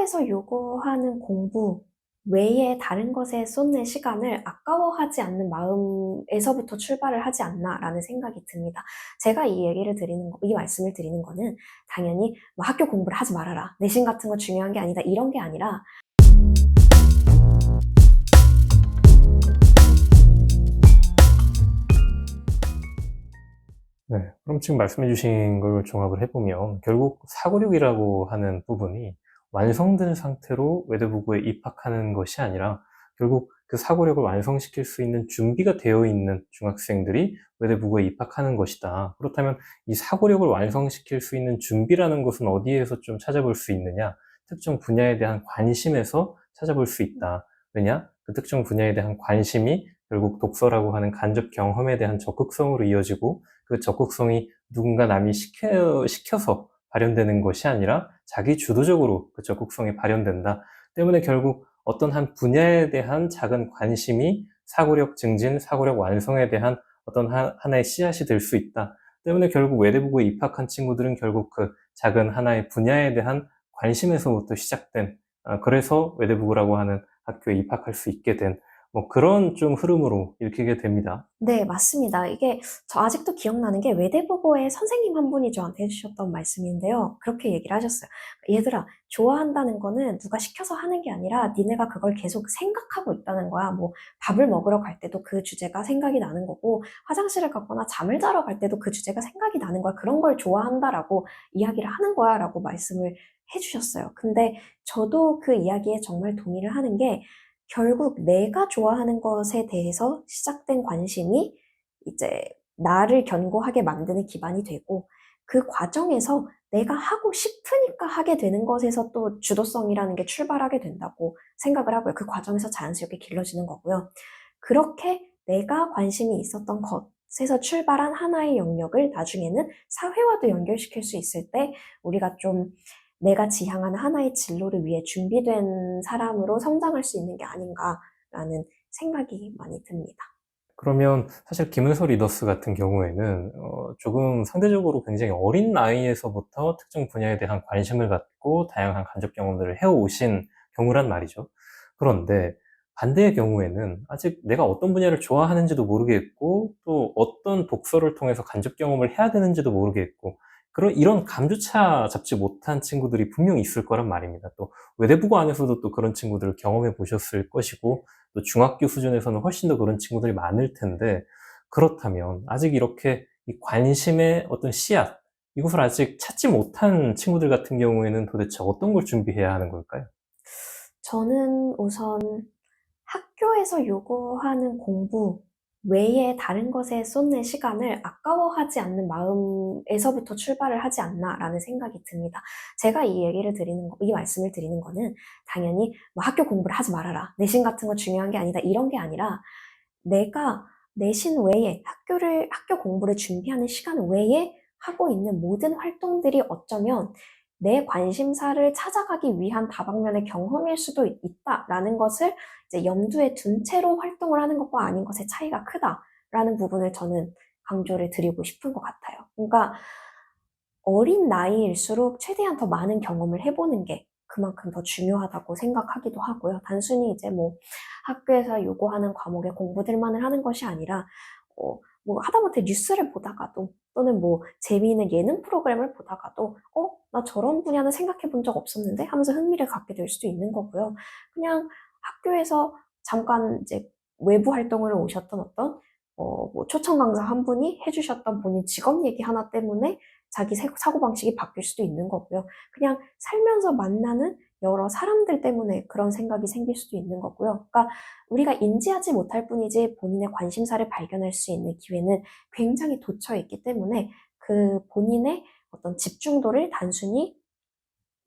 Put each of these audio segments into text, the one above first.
학교에서 요구하는 공부 외에 다른 것에 쏟는 시간을 아까워하지 않는 마음에서부터 출발을 하지 않나라는 생각이 듭니다. 제가 이 말씀을 드리는 거는 당연히 뭐 학교 공부를 하지 말아라, 내신 같은 거 중요한 게 아니다, 이런 게 아니라 네, 그럼 지금 말씀해 주신 걸 종합을 해보면 결국 사고력이라고 하는 부분이 완성된 상태로 외대부고에 입학하는 것이 아니라 결국 그 사고력을 완성시킬 수 있는 준비가 되어 있는 중학생들이 외대부고에 입학하는 것이다. 그렇다면 이 사고력을 완성시킬 수 있는 준비라는 것은 어디에서 좀 찾아볼 수 있느냐? 특정 분야에 대한 관심에서 찾아볼 수 있다. 왜냐? 그 특정 분야에 대한 관심이 결국 독서라고 하는 간접 경험에 대한 적극성으로 이어지고, 그 적극성이 누군가 남이 시켜서 발현되는 것이 아니라 자기 주도적으로 그 적극성이 발현된다. 때문에 결국 어떤 한 분야에 대한 작은 관심이 사고력 증진, 사고력 완성에 대한 어떤 하나의 씨앗이 될 수 있다. 때문에 결국 외대부고에 입학한 친구들은 결국 그 작은 하나의 분야에 대한 관심에서부터 시작된, 그래서 외대부고라고 하는 학교에 입학할 수 있게 된 뭐 그런 좀 흐름으로 읽히게 됩니다. 네, 맞습니다. 이게 저 아직도 기억나는 게 외대부고의 선생님 한 분이 저한테 해주셨던 말씀인데요. 그렇게 얘기를 하셨어요. 얘들아, 좋아한다는 거는 누가 시켜서 하는 게 아니라 니네가 그걸 계속 생각하고 있다는 거야. 뭐 밥을 먹으러 갈 때도 그 주제가 생각이 나는 거고, 화장실을 가거나 잠을 자러 갈 때도 그 주제가 생각이 나는 거야. 그런 걸 좋아한다라고 이야기를 하는 거야 라고 말씀을 해주셨어요. 근데 저도 그 이야기에 정말 동의를 하는 게, 결국 내가 좋아하는 것에 대해서 시작된 관심이 이제 나를 견고하게 만드는 기반이 되고, 그 과정에서 내가 하고 싶으니까 하게 되는 것에서 또 주도성이라는 게 출발하게 된다고 생각을 하고요. 그 과정에서 자연스럽게 길러지는 거고요. 그렇게 내가 관심이 있었던 것에서 출발한 하나의 영역을 나중에는 사회와도 연결시킬 수 있을 때, 우리가 좀 내가 지향하는 하나의 진로를 위해 준비된 사람으로 성장할 수 있는 게 아닌가라는 생각이 많이 듭니다. 그러면 사실 김은서 리더스 같은 경우에는 조금 상대적으로 굉장히 어린 나이에서부터 특정 분야에 대한 관심을 갖고 다양한 간접 경험들을 해오신 경우란 말이죠. 그런데 반대의 경우에는 아직 내가 어떤 분야를 좋아하는지도 모르겠고, 또 어떤 독서를 통해서 간접 경험을 해야 되는지도 모르겠고, 이런 감조차 잡지 못한 친구들이 분명히 있을 거란 말입니다. 또 외대부고 안에서도 또 그런 친구들을 경험해 보셨을 것이고, 또 중학교 수준에서는 훨씬 더 그런 친구들이 많을 텐데, 그렇다면 아직 이렇게 이 관심의 어떤 씨앗, 이것을 아직 찾지 못한 친구들 같은 경우에는 도대체 어떤 걸 준비해야 하는 걸까요? 저는 우선 학교에서 요구하는 공부 외에 다른 것에 쏟는 시간을 아까워하지 않는 마음에서부터 출발을 하지 않나라는 생각이 듭니다. 제가 이 말씀을 드리는 거는 당연히 뭐 학교 공부를 하지 말아라, 내신 같은 거 중요한 게 아니다, 이런 게 아니라 내가 내신 외에 학교 공부를 준비하는 시간 외에 하고 있는 모든 활동들이 어쩌면 내 관심사를 찾아가기 위한 다방면의 경험일 수도 있다라는 것을 이제 염두에 둔 채로 활동을 하는 것과 아닌 것의 차이가 크다라는 부분을 저는 강조를 드리고 싶은 것 같아요. 그러니까 어린 나이일수록 최대한 더 많은 경험을 해보는 게 그만큼 더 중요하다고 생각하기도 하고요. 단순히 이제 뭐 학교에서 요구하는 과목의 공부들만을 하는 것이 아니라, 뭐 하다못해 뉴스를 보다가도, 또는 뭐 재미있는 예능 프로그램을 보다가도, 나 저런 분야는 생각해 본 적 없었는데 하면서 흥미를 갖게 될 수도 있는 거고요. 그냥 학교에서 잠깐 이제 외부 활동을 오셨던 어떤, 뭐 초청 강사 한 분이 해주셨던 본인 직업 얘기 하나 때문에 자기 사고방식이 바뀔 수도 있는 거고요. 그냥 살면서 만나는 여러 사람들 때문에 그런 생각이 생길 수도 있는 거고요. 그러니까 우리가 인지하지 못할 뿐이지 본인의 관심사를 발견할 수 있는 기회는 굉장히 돋쳐 있기 때문에, 그 본인의 어떤 집중도를 단순히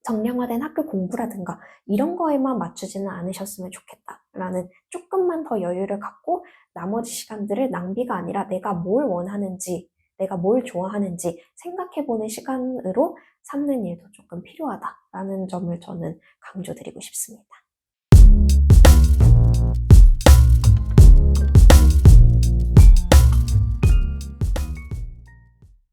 정량화된 학교 공부라든가 이런 거에만 맞추지는 않으셨으면 좋겠다라는, 조금만 더 여유를 갖고 나머지 시간들을 낭비가 아니라 내가 뭘 원하는지, 내가 뭘 좋아하는지 생각해보는 시간으로 삼는 일도 조금 필요하다라는 점을 저는 강조드리고 싶습니다.